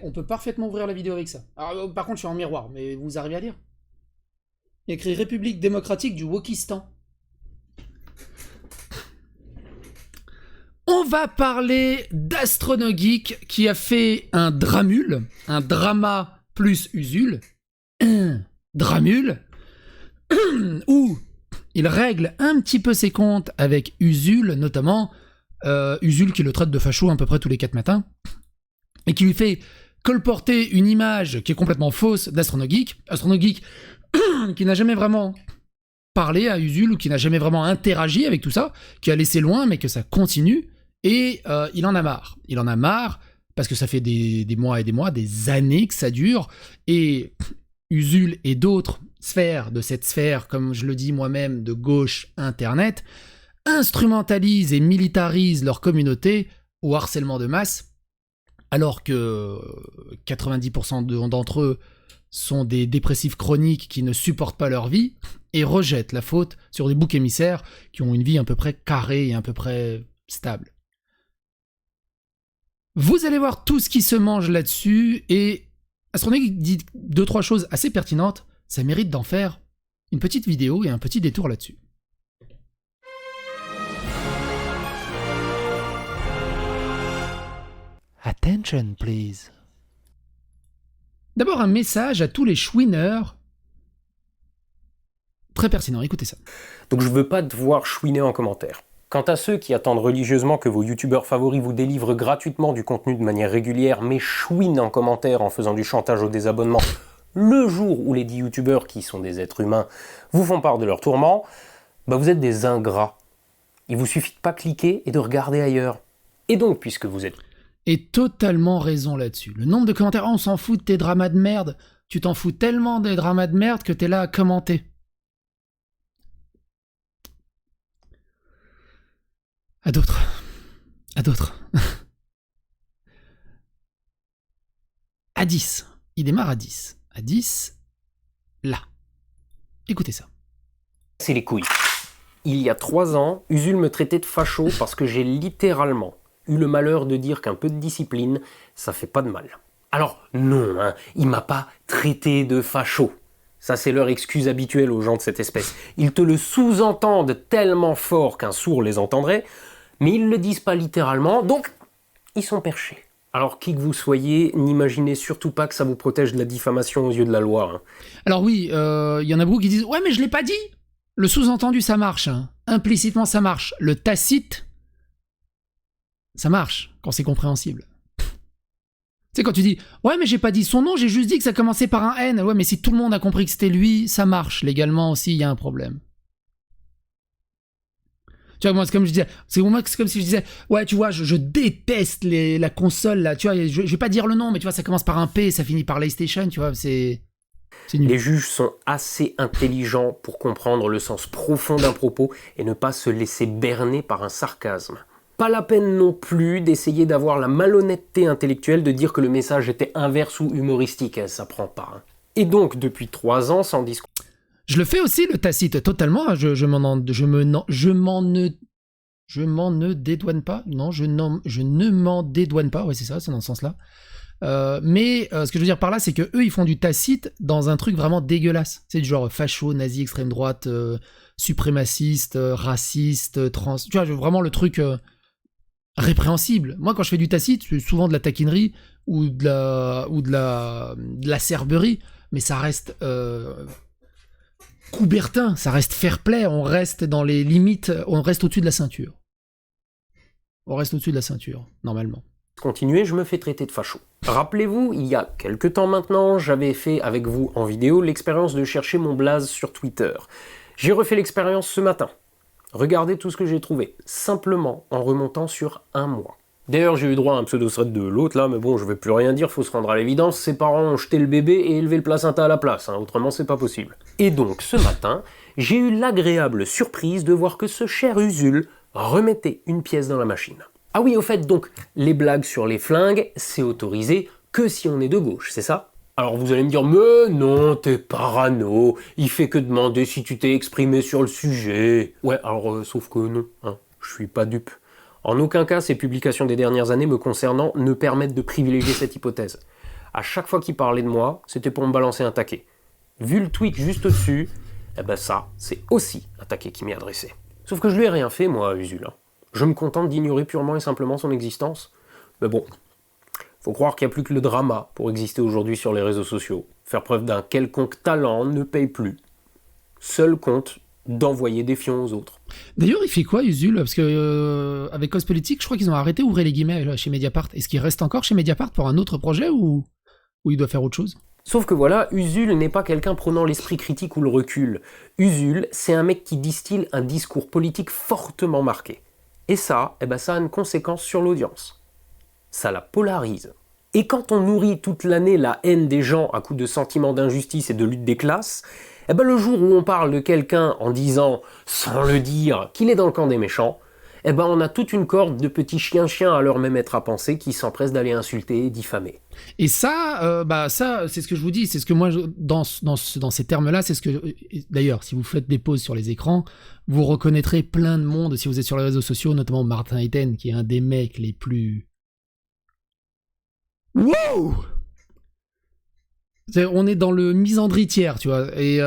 On peut parfaitement ouvrir la vidéo avec ça. Alors, par contre, je suis en miroir, mais vous arrivez à lire? Il y a écrit République démocratique du Wokistan. On va parler d'Astronogeek qui a fait un Dramule, un drama plus Usul. Dramule, où il règle un petit peu ses comptes avec Usul, notamment. Usul qui le traite de facho à peu près tous les 4 matins. Et qui lui fait colporter une image qui est complètement fausse d'Astronogeek. Astronogeek qui n'a jamais vraiment parlé à Usul ou qui n'a jamais vraiment interagi avec tout ça, qui a laissé loin mais que ça continue. Et il en a marre. Il en a marre parce que ça fait des mois et des mois, des années que ça dure. Et Usul et d'autres sphères de cette sphère, comme je le dis moi-même, de gauche Internet, instrumentalisent et militarisent leur communauté au harcèlement de masse, alors que 90% d'entre eux sont des dépressifs chroniques qui ne supportent pas leur vie et rejettent la faute sur des boucs émissaires qui ont une vie à peu près carrée et à peu près stable. Vous allez voir tout ce qui se mange là-dessus, et Astronogeek dit 2-3 choses assez pertinentes, ça mérite d'en faire une petite vidéo et un petit détour là-dessus. Attention, please. D'abord, un message à tous les chouineurs. Très pertinent, écoutez ça. Donc je veux pas devoir chouiner en commentaire. Quant à ceux qui attendent religieusement que vos youtubeurs favoris vous délivrent gratuitement du contenu de manière régulière, mais chouinent en commentaire en faisant du chantage au désabonnement, le jour où les 10 youtubeurs, qui sont des êtres humains, vous font part de leurs tourments, bah vous êtes des ingrats. Il vous suffit de pas cliquer et de regarder ailleurs. Et donc, puisque vous êtes... Et totalement raison là-dessus. Le nombre de commentaires, on s'en fout de tes dramas de merde. Tu t'en fous tellement des dramas de merde que t'es là à commenter. À d'autres. À d'autres. À 10. Il démarre à 10. À 10, là. Écoutez ça. C'est les couilles. Il y a 3 ans, Usul me traitait de facho parce que j'ai littéralement eu le malheur de dire qu'un peu de discipline, ça fait pas de mal. Alors non, hein, il m'a pas traité de facho. Ça c'est leur excuse habituelle aux gens de cette espèce. Ils te le sous-entendent tellement fort qu'un sourd les entendrait, mais ils le disent pas littéralement, donc ils sont perchés. Alors qui que vous soyez, n'imaginez surtout pas que ça vous protège de la diffamation aux yeux de la loi. Hein. Alors oui, y en a beaucoup qui disent « Ouais mais je l'ai pas dit !» Le sous-entendu ça marche, hein. Implicitement ça marche. Le tacite, ça marche quand c'est compréhensible. Tu sais, quand tu dis « Ouais, mais j'ai pas dit son nom, j'ai juste dit que ça commençait par un N. » Ouais, mais si tout le monde a compris que c'était lui, ça marche. Légalement aussi, il y a un problème. Tu vois, moi, c'est comme je disais, c'est comme si je disais « Ouais, tu vois, je déteste la console, là. Tu vois, je vais pas dire le nom, mais tu vois, ça commence par un P, ça finit par PlayStation, tu vois, c'est nul. » Les juges sont assez intelligents pour comprendre le sens profond d'un propos et ne pas se laisser berner par un sarcasme. Pas la peine non plus d'essayer d'avoir la malhonnêteté intellectuelle de dire que le message était inverse ou humoristique, ça prend pas. Hein. Et donc, depuis 3 ans, sans discours... Je le fais aussi, le tacite, totalement, je m'en ne dédouane pas, non, je ne m'en dédouane pas, ouais c'est ça, c'est dans ce sens-là. Mais ce que je veux dire par là, c'est que eux ils font du tacite dans un truc vraiment dégueulasse. C'est du genre facho, nazi, extrême droite, suprémaciste, raciste, trans... Tu vois, vraiment le truc... répréhensible. Moi, quand je fais du tacite, c'est souvent de la taquinerie ou de la cerberie, mais ça reste coubertin, ça reste fair-play, on reste dans les limites, on reste au-dessus de la ceinture. On reste au-dessus de la ceinture, normalement. Continuer, je me fais traiter de facho. Rappelez-vous, il y a quelques temps maintenant, j'avais fait avec vous en vidéo l'expérience de chercher mon blaze sur Twitter. J'ai refait l'expérience ce matin. Regardez tout ce que j'ai trouvé, simplement en remontant sur un mois. D'ailleurs, j'ai eu droit à un pseudo-thread de l'autre là, mais bon, je vais plus rien dire, faut se rendre à l'évidence, ses parents ont jeté le bébé et élevé le placenta à la place, hein, autrement c'est pas possible. Et donc, ce matin, j'ai eu l'agréable surprise de voir que ce cher Usul remettait une pièce dans la machine. Ah oui, au fait, donc, les blagues sur les flingues, c'est autorisé que si on est de gauche, c'est ça ? Alors vous allez me dire, mais non, t'es parano, il fait que demander si tu t'es exprimé sur le sujet. Ouais, alors sauf que non, hein, je suis pas dupe. En aucun cas, ces publications des dernières années me concernant ne permettent de privilégier cette hypothèse. À chaque fois qu'il parlait de moi, c'était pour me balancer un taquet. Vu le tweet juste au-dessus, eh ben ça, c'est aussi un taquet qui m'est adressé. Sauf que je lui ai rien fait, moi, à Usul. Je me contente d'ignorer purement et simplement son existence. Mais bon, faut croire qu'il n'y a plus que le drama pour exister aujourd'hui sur les réseaux sociaux. Faire preuve d'un quelconque talent ne paye plus. Seul compte d'envoyer des fions aux autres. D'ailleurs, il fait quoi, Usul? Parce que avec Cause Politique, je crois qu'ils ont arrêté, ouvrez les guillemets, chez Mediapart. Est-ce qu'il reste encore chez Mediapart pour un autre projet ou il doit faire autre chose? Sauf que voilà, Usul n'est pas quelqu'un prônant l'esprit critique ou le recul. Usul, c'est un mec qui distille un discours politique fortement marqué. Et ça, ça a une conséquence sur l'audience. Ça la polarise. Et quand on nourrit toute l'année la haine des gens à coup de sentiments d'injustice et de lutte des classes, le jour où on parle de quelqu'un en disant, sans le dire, qu'il est dans le camp des méchants, on a toute une corde de petits chiens à leur même être à penser qui s'empressent d'aller insulter et diffamer. Et ça, ça, c'est ce que je vous dis, c'est ce que moi, dans ces termes-là, c'est ce que... D'ailleurs, si vous faites des pauses sur les écrans, vous reconnaîtrez plein de monde, si vous êtes sur les réseaux sociaux, notamment Martin Eten, qui est un des mecs les plus... Wow! On est dans le misandritière, tu vois, et...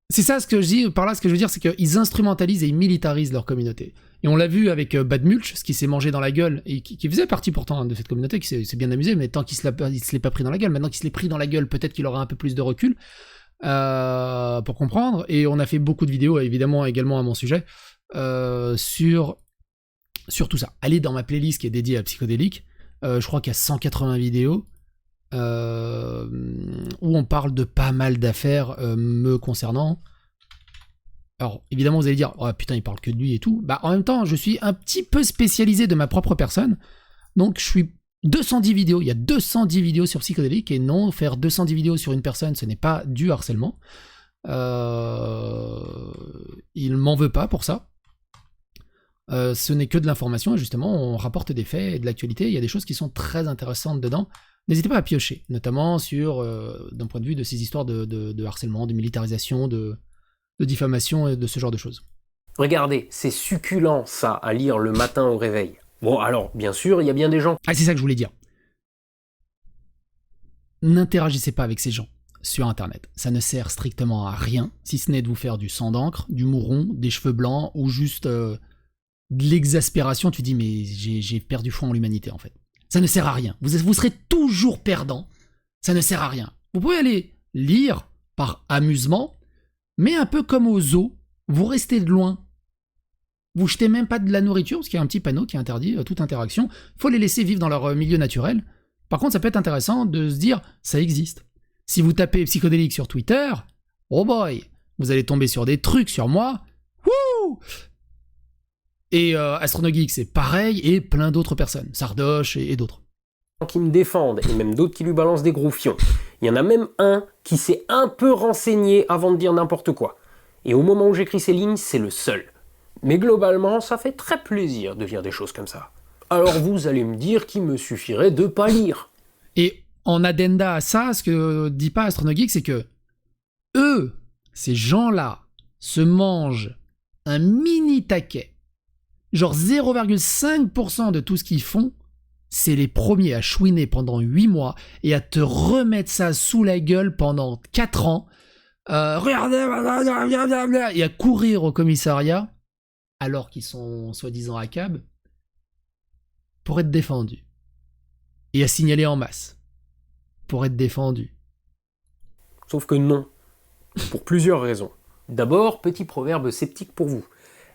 C'est ça ce que je dis, par là ce que je veux dire, c'est qu'ils instrumentalisent et ils militarisent leur communauté. Et on l'a vu avec Bad Mulch, ce qui s'est mangé dans la gueule, et qui faisait partie pourtant de cette communauté, qui s'est bien amusé, mais tant qu'il se l'est pas pris dans la gueule, maintenant qu'il se l'est pris dans la gueule, peut-être qu'il aura un peu plus de recul pour comprendre. Et on a fait beaucoup de vidéos, évidemment, également à mon sujet, sur tout ça. Allez dans ma playlist qui est dédiée à Psychodélique, je crois qu'il y a 180 vidéos, où on parle de pas mal d'affaires me concernant. Alors évidemment vous allez dire oh putain il parle que de lui et tout, en même temps je suis un petit peu spécialisé de ma propre personne, donc je suis 210 vidéos, il y a 210 vidéos sur Psychodélique, et non, faire 210 vidéos sur une personne ce n'est pas du harcèlement, il m'en veut pas pour ça. Ce n'est que de l'information, et justement on rapporte des faits et de l'actualité, il y a des choses qui sont très intéressantes dedans. N'hésitez pas à piocher, notamment sur, d'un point de vue de ces histoires de harcèlement, de militarisation, de diffamation et de ce genre de choses. Regardez, c'est succulent ça à lire le matin au réveil. Bon alors, bien sûr, il y a bien des gens... Ah c'est ça que je voulais dire. N'interagissez pas avec ces gens sur internet. Ça ne sert strictement à rien, si ce n'est de vous faire du sang d'encre, du mouron, des cheveux blancs, ou juste de l'exaspération. Tu dis mais j'ai perdu foi en l'humanité en fait. Ça ne sert à rien. Vous serez toujours perdant. Ça ne sert à rien. Vous pouvez aller lire par amusement, mais un peu comme au zoo, vous restez de loin. Vous jetez même pas de la nourriture, parce qu'il y a un petit panneau qui interdit toute interaction. Il faut les laisser vivre dans leur milieu naturel. Par contre, ça peut être intéressant de se dire, ça existe. Si vous tapez Psychodélique sur Twitter, oh boy, vous allez tomber sur des trucs sur moi. Wouh! Et Astronogeek, c'est pareil, et plein d'autres personnes, Sardoche et d'autres. Qui me défendent, et même d'autres qui lui balancent des gros fions. Il y en a même un qui s'est un peu renseigné avant de dire n'importe quoi. Et au moment où j'écris ces lignes, c'est le seul. Mais globalement, ça fait très plaisir de lire des choses comme ça. Alors vous allez me dire qu'il me suffirait de pas lire. Et en addenda à ça, ce que dit pas Astronogeek, c'est que eux, ces gens-là, se mangent un mini taquet. Genre 0,5% de tout ce qu'ils font, c'est les premiers à chouiner pendant 8 mois et à te remettre ça sous la gueule pendant 4 ans. Regardez, et à courir au commissariat, alors qu'ils sont soi-disant à cab, pour être défendus. Et à signaler en masse, pour être défendus. Sauf que non, pour plusieurs raisons. D'abord, petit proverbe sceptique pour vous.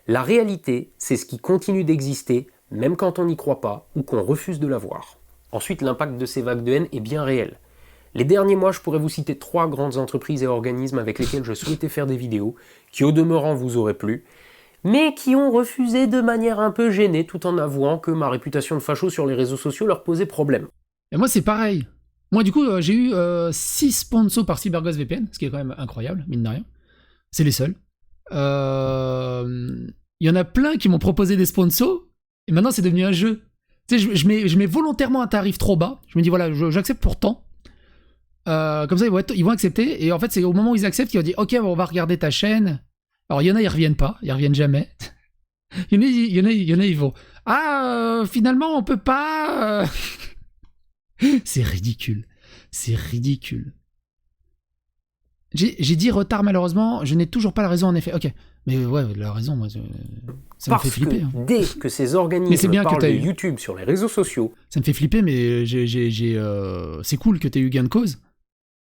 La réalité, c'est ce qui continue d'exister, même quand on n'y croit pas ou qu'on refuse de la voir. Ensuite, l'impact de ces vagues de haine est bien réel. Les derniers mois, je pourrais vous citer 3 grandes entreprises et organismes avec lesquels je souhaitais faire des vidéos, qui au demeurant vous auraient plu, mais qui ont refusé de manière un peu gênée, tout en avouant que ma réputation de facho sur les réseaux sociaux leur posait problème. Et moi, c'est pareil. Moi, du coup, j'ai eu 6 sponsors par CyberGhost VPN, ce qui est quand même incroyable, mine de rien. C'est les seuls. Il y en a plein qui m'ont proposé des sponsors, et maintenant c'est devenu un jeu. Tu sais, je mets volontairement un tarif trop bas, je me dis voilà, j'accepte pour tant. Comme ça, ils vont accepter, et en fait, c'est au moment où ils acceptent qu'ils vont dire ok, on va regarder ta chaîne. Alors, il y en a, ils reviennent pas, ils reviennent jamais. Ils vont. Ah, finalement, on peut pas. C'est ridicule. C'est ridicule. J'ai dit retard, malheureusement. Je n'ai toujours pas la raison, en effet. Ok. Mais ouais, la raison, moi, ça me fait flipper. Parce que dès que ces organismes parlent de YouTube sur les réseaux sociaux... Ça me fait flipper, mais c'est cool que tu aies eu gain de cause.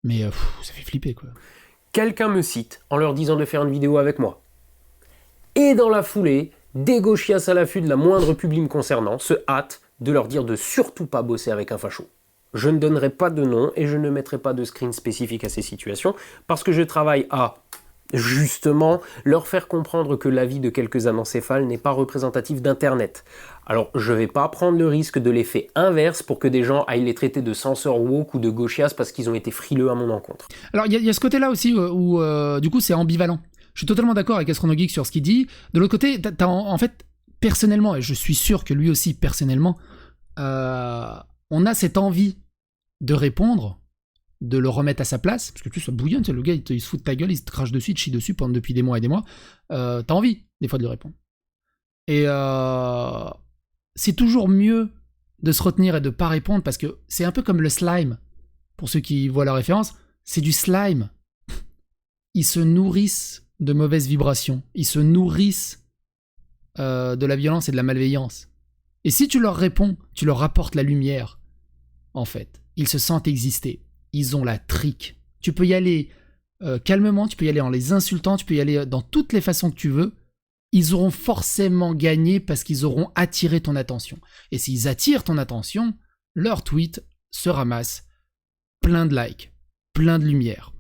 Mais ça fait flipper, quoi. Quelqu'un me cite en leur disant de faire une vidéo avec moi. Et dans la foulée, des gauchias à l'affût de la moindre publi me concernant se hâtent de leur dire de surtout pas bosser avec un facho. Je ne donnerai pas de nom et je ne mettrai pas de screen spécifique à ces situations parce que je travaille à, justement, leur faire comprendre que l'avis de quelques anencéphales n'est pas représentatif d'Internet. Alors, je vais pas prendre le risque de l'effet inverse pour que des gens aillent les traiter de censeurs woke ou de gauchias parce qu'ils ont été frileux à mon encontre. Alors, il y a ce côté-là aussi où du coup, c'est ambivalent. Je suis totalement d'accord avec Astronogeek sur ce qu'il dit. De l'autre côté, en fait, personnellement, et je suis sûr que lui aussi, personnellement, on a cette envie de répondre, de le remettre à sa place, parce que tu sais, ça bouillonne, le gars, il se fout de ta gueule, il se crache dessus, il te chie dessus depuis des mois et des mois. T'as envie, des fois, de lui répondre. Et c'est toujours mieux de se retenir et de pas répondre, parce que c'est un peu comme le slime. Pour ceux qui voient la référence, c'est du slime. Ils se nourrissent de mauvaises vibrations. Ils se nourrissent de la violence et de la malveillance. Et si tu leur réponds, tu leur apportes la lumière, en fait. Ils se sentent exister. Ils ont la trique. Tu peux y aller calmement, tu peux y aller en les insultant, tu peux y aller dans toutes les façons que tu veux. Ils auront forcément gagné parce qu'ils auront attiré ton attention. Et s'ils attirent ton attention, leur tweet se ramasse plein de likes, plein de lumière.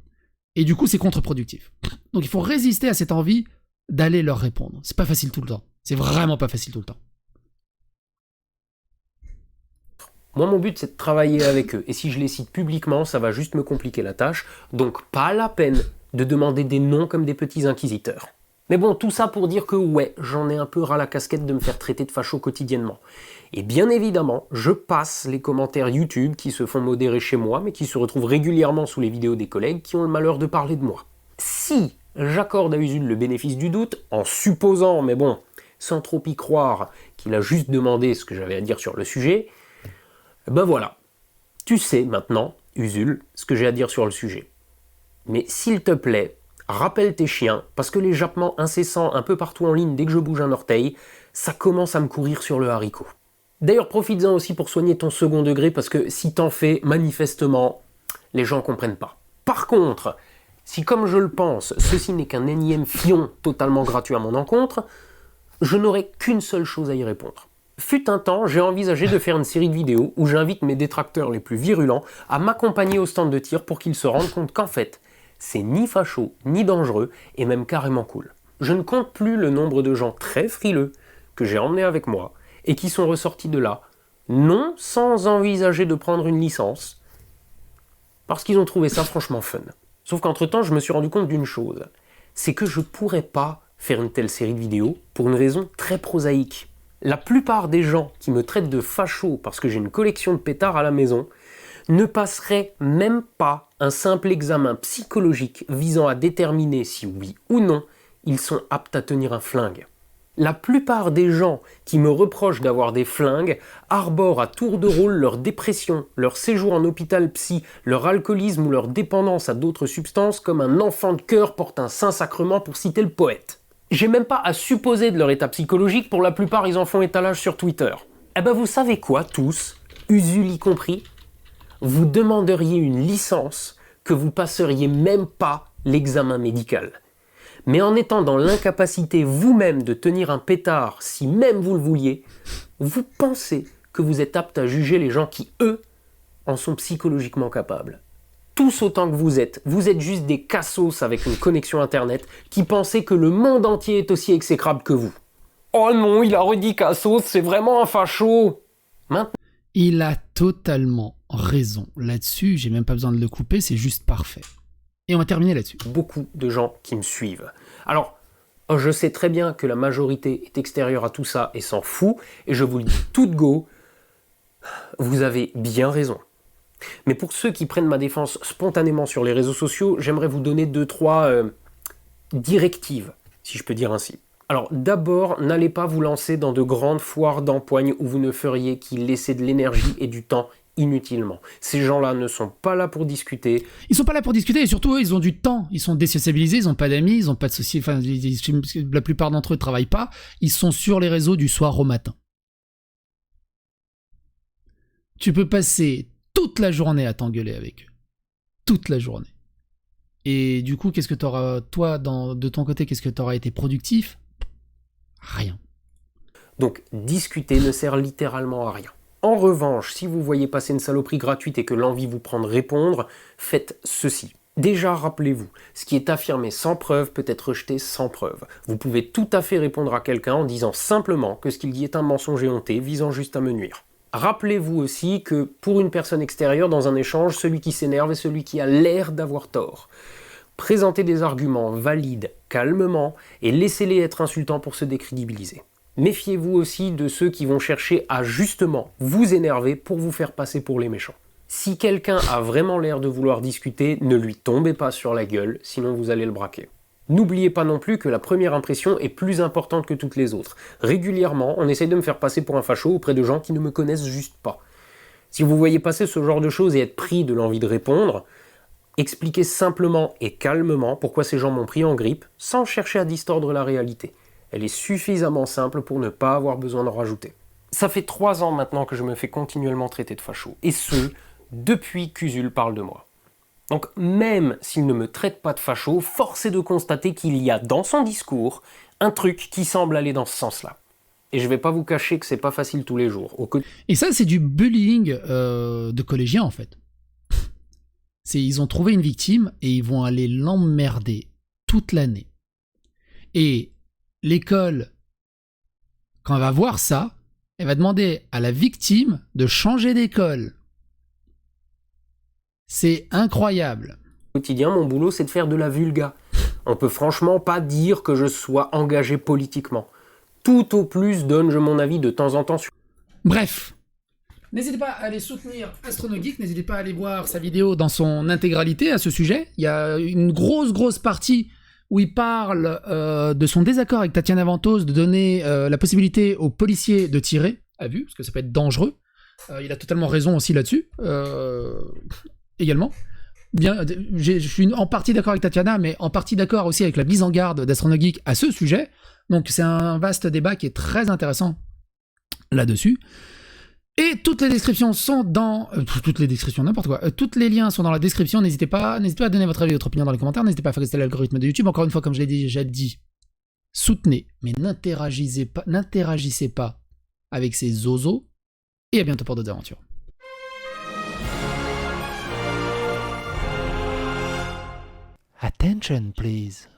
Et du coup, c'est contre-productif. Donc il faut résister à cette envie d'aller leur répondre. C'est pas facile tout le temps. C'est vraiment pas facile tout le temps. Moi, mon but, c'est de travailler avec eux. Et si je les cite publiquement, ça va juste me compliquer la tâche. Donc, pas la peine de demander des noms comme des petits inquisiteurs. Mais bon, tout ça pour dire que ouais, j'en ai un peu ras la casquette de me faire traiter de facho quotidiennement. Et bien évidemment, je passe les commentaires YouTube qui se font modérer chez moi, mais qui se retrouvent régulièrement sous les vidéos des collègues qui ont le malheur de parler de moi. Si j'accorde à Usul le bénéfice du doute, en supposant, mais bon, sans trop y croire, qu'il a juste demandé ce que j'avais à dire sur le sujet, ben voilà, tu sais maintenant, Usul, ce que j'ai à dire sur le sujet. Mais s'il te plaît, rappelle tes chiens, parce que les jappements incessants un peu partout en ligne dès que je bouge un orteil, ça commence à me courir sur le haricot. D'ailleurs, profites-en aussi pour soigner ton second degré, parce que si t'en fais, manifestement, les gens comprennent pas. Par contre, si comme je le pense, ceci n'est qu'un énième fion totalement gratuit à mon encontre, je n'aurai qu'une seule chose à y répondre. Fut un temps, j'ai envisagé de faire une série de vidéos où j'invite mes détracteurs les plus virulents à m'accompagner au stand de tir pour qu'ils se rendent compte qu'en fait, c'est ni facho, ni dangereux, et même carrément cool. Je ne compte plus le nombre de gens très frileux que j'ai emmenés avec moi et qui sont ressortis de là, non sans envisager de prendre une licence, parce qu'ils ont trouvé ça franchement fun. Sauf qu'entre-temps, je me suis rendu compte d'une chose, c'est que je pourrais pas faire une telle série de vidéos pour une raison très prosaïque. La plupart des gens qui me traitent de facho parce que j'ai une collection de pétards à la maison ne passeraient même pas un simple examen psychologique visant à déterminer si oui ou non ils sont aptes à tenir un flingue. La plupart des gens qui me reprochent d'avoir des flingues arborent à tour de rôle leur dépression, leur séjour en hôpital psy, leur alcoolisme ou leur dépendance à d'autres substances comme un enfant de cœur porte un Saint-Sacrement pour citer le poète. J'ai même pas à supposer de leur état psychologique, pour la plupart ils en font étalage sur Twitter. Eh ben vous savez quoi tous, Usul y compris, vous demanderiez une licence que vous passeriez même pas l'examen médical. Mais en étant dans l'incapacité vous-même de tenir un pétard, si même vous le vouliez, vous pensez que vous êtes apte à juger les gens qui, eux, en sont psychologiquement capables. Tous autant que vous êtes juste des cassos avec une connexion internet qui pensez que le monde entier est aussi exécrable que vous. Oh non, il a redit cassos, c'est vraiment un facho. Maintenant, il a totalement raison là-dessus, j'ai même pas besoin de le couper, c'est juste parfait. Et on va terminer là-dessus. Beaucoup de gens qui me suivent. Alors, je sais très bien que la majorité est extérieure à tout ça et s'en fout, et je vous le dis tout de go, vous avez bien raison. Mais pour ceux qui prennent ma défense spontanément sur les réseaux sociaux, j'aimerais vous donner 2-3 directives, si je peux dire ainsi. Alors d'abord, n'allez pas vous lancer dans de grandes foires d'empoigne où vous ne feriez qu'y laisser de l'énergie et du temps inutilement. Ces gens-là ne sont pas là pour discuter. Ils sont pas là pour discuter et surtout, ils ont du temps. Ils sont désociabilisés, ils ont pas d'amis, ils ont pas de soucis. Enfin, la plupart d'entre eux travaillent pas. Ils sont sur les réseaux du soir au matin. Tu peux passer toute la journée à t'engueuler avec eux. Toute la journée. Et du coup, qu'est-ce que t'auras, toi, de ton côté, qu'est-ce que t'auras été productif ? Rien. Donc discuter ne sert littéralement à rien. En revanche, si vous voyez passer une saloperie gratuite et que l'envie vous prend de répondre, faites ceci. Déjà, rappelez-vous, ce qui est affirmé sans preuve peut être rejeté sans preuve. Vous pouvez tout à fait répondre à quelqu'un en disant simplement que ce qu'il dit est un mensonge éhonté visant juste à me nuire. Rappelez-vous aussi que pour une personne extérieure, dans un échange, celui qui s'énerve est celui qui a l'air d'avoir tort. Présentez des arguments valides calmement et laissez-les être insultants pour se décrédibiliser. Méfiez-vous aussi de ceux qui vont chercher à justement vous énerver pour vous faire passer pour les méchants. Si quelqu'un a vraiment l'air de vouloir discuter, ne lui tombez pas sur la gueule, sinon vous allez le braquer. N'oubliez pas non plus que la première impression est plus importante que toutes les autres. Régulièrement, on essaye de me faire passer pour un facho auprès de gens qui ne me connaissent juste pas. Si vous voyez passer ce genre de choses et être pris de l'envie de répondre, expliquez simplement et calmement pourquoi ces gens m'ont pris en grippe, sans chercher à distordre la réalité. Elle est suffisamment simple pour ne pas avoir besoin d'en rajouter. Ça fait 3 ans maintenant que je me fais continuellement traiter de facho, et ce, depuis qu'Usul parle de moi. Donc même s'il ne me traite pas de facho, force est de constater qu'il y a dans son discours un truc qui semble aller dans ce sens-là. Et je vais pas vous cacher que c'est pas facile tous les jours. Et ça, c'est du bullying de collégiens, en fait. Ils ont trouvé une victime et ils vont aller l'emmerder toute l'année. Et l'école, quand elle va voir ça, elle va demander à la victime de changer d'école. C'est incroyable. Au quotidien, mon boulot, c'est de faire de la vulga. On peut franchement pas dire que je sois engagé politiquement. Tout au plus donne-je mon avis de temps en temps sur... Bref. N'hésitez pas à aller soutenir AstronoGeek, n'hésitez pas à aller voir sa vidéo dans son intégralité à ce sujet. Il y a une grosse partie où il parle de son désaccord avec Tatiana Ventose de donner la possibilité aux policiers de tirer à vue, parce que ça peut être dangereux. Il a totalement raison aussi là-dessus. Également. Bien, je suis en partie d'accord avec Tatiana, mais en partie d'accord aussi avec la mise en garde d'AstronoGeek à ce sujet. Donc c'est un vaste débat qui est très intéressant là-dessus. Et toutes les descriptions sont dans... toutes les descriptions, n'importe quoi. Tous les liens sont dans la description. N'hésitez pas à donner votre avis et votre opinion dans les commentaires. N'hésitez pas à faire rester l'algorithme de YouTube. Encore une fois, comme je l'ai déjà dit, soutenez, mais n'interagissez pas avec ces zozos. Et à bientôt pour d'autres aventures. Attention, please.